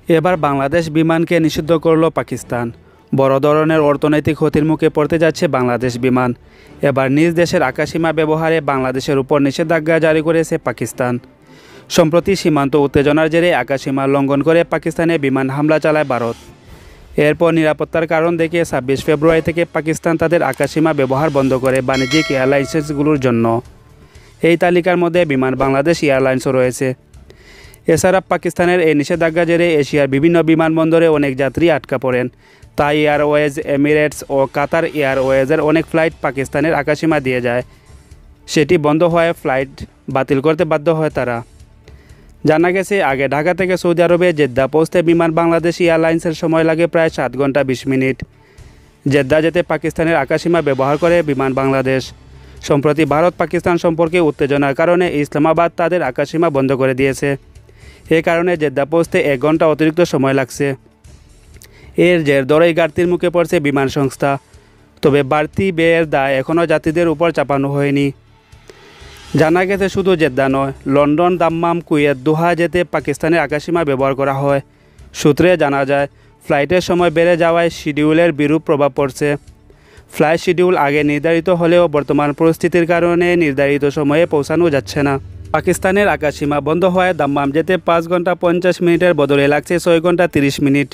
এবার বাংলাদেশ বিমানকে নিষিদ্ধ করল পাকিস্তান। বড় ধরনের অর্থনৈতিক ক্ষতির মুখে পড়তে যাচ্ছে বাংলাদেশ বিমান। এবার নিজ দেশের আকাশসীমা ব্যবহারে বাংলাদেশের উপর নিষেধাজ্ঞা জারি করেছে পাকিস্তান। সম্প্রতি সীমান্ত উত্তেজনার জেরে আকাশসীমা লঙ্ঘন করে পাকিস্তানে বিমান হামলা চালায় ভারত। এরপর নিরাপত্তার কারণ দেখিয়ে ২৬ ফেব্রুয়ারি থেকে পাকিস্তান তাদের আকাশসীমা ব্যবহার বন্ধ করে বাণিজ্যিক এয়ারলাইন্সগুলোর জন্য। এই তালিকার মধ্যে বিমান বাংলাদেশ এয়ারলাইন্সও রয়েছে। এছাড়া পাকিস্তানের এই নিষেধাজ্ঞা জেরে এশিয়ার বিভিন্ন বিমানবন্দরে অনেক যাত্রী আটকা পড়েন। তাই এয়ারওয়েজ, এমিরেটস ও কাতার এয়ারওয়েজের অনেক ফ্লাইট পাকিস্তানের আকাশসীমা দিয়ে যায়। সেটি বন্ধ হয়ে ফ্লাইট বাতিল করতে বাধ্য হয় তারা। জানা গেছে, আগে ঢাকা থেকে সৌদি আরবে জেদ্দা পৌঁছতে বিমান বাংলাদেশ এয়ারলাইন্সের সময় লাগে প্রায় 7 ঘন্টা 20 মিনিট। জেদ্দা যেতে পাকিস্তানের আকাশসীমা ব্যবহার করে বিমান বাংলাদেশ। সম্প্রতি ভারত পাকিস্তান সম্পর্কে উত্তেজনার কারণে ইসলামাবাদ তাদের আকাশসীমা বন্ধ করে দিয়েছে। এ কারণে জেদ্দা পৌঁছতে 1 ঘন্টা অতিরিক্ত সময় লাগছে। এর জের ধরেই ঘাটতির মুখে পড়ছে বিমান সংস্থা। তবে বাড়তি ব্যয়ের দায় এখনও যাত্রীদের উপর চাপানো হয়নি। জানা গেছে, শুধু জেদ্দা নয়, লন্ডন, দাম্মাম, কুয়েত, দোহা যেতে পাকিস্তানের আকাশসীমা ব্যবহার করা হয়। সূত্রে জানা যায়, ফ্লাইটের সময় বেড়ে যাওয়ায় শিডিউলের বিরূপ প্রভাব পড়ছে। ফ্লাইট শিডিউল আগে নির্ধারিত হলেও বর্তমান পরিস্থিতির কারণে নির্ধারিত সময়ে পৌঁছানো যাচ্ছে না। পাকিস্তানের আকাশসীমা বন্ধ হওয়ায় দাম্মাম যেতে 5 ঘন্টা 50 মিনিটের বদলে লাগছে 6 ঘন্টা 30 মিনিট।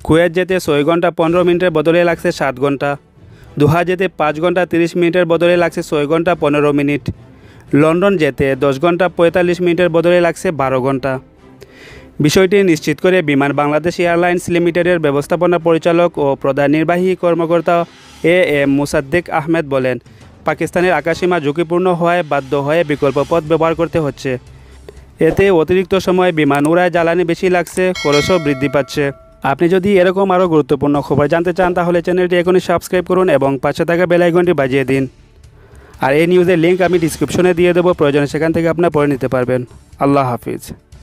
কুয়েত যেতে 6 ঘন্টা 15 মিনিটের বদলে লাগছে 7 ঘন্টা। দোহা যেতে 5 ঘন্টা 30 মিনিটের বদলে লাগছে 6 ঘন্টা 15 মিনিট। লন্ডন যেতে 10 ঘন্টা 45 মিনিটের বদলে লাগছে 12 ঘন্টা। বিষয়টি নিশ্চিত করে বিমান বাংলাদেশ এয়ারলাইন্স লিমিটেডের ব্যবস্থাপনা পরিচালক ও প্রধান নির্বাহী কর্মকর্তা এম মুসাদ্দিক আহমেদ বলেন, পাকিস্তানের আকাশসীমা ঝুঁকিপূর্ণ হওয়ায় বাধ্য হয়ে বিকল্প পথ ব্যবহার করতে হচ্ছে। এতে অতিরিক্ত সময় বিমান উড়ায় জ্বালানি বেশি লাগছে, খরচও বৃদ্ধি পাচ্ছে। আপনি যদি এরকম আরও গুরুত্বপূর্ণ খবর জানতে চান তাহলে চ্যানেলটি এখনই সাবস্ক্রাইব করুন এবং পাশে থাকা বেল আইকনটি বাজিয়ে দিন। আর এই নিউজের লিঙ্ক আমি ডিসক্রিপশনে দিয়ে দেবো, প্রয়োজনে সেখান থেকে আপনারা পড়ে নিতে পারবেন। আল্লাহ হাফিজ।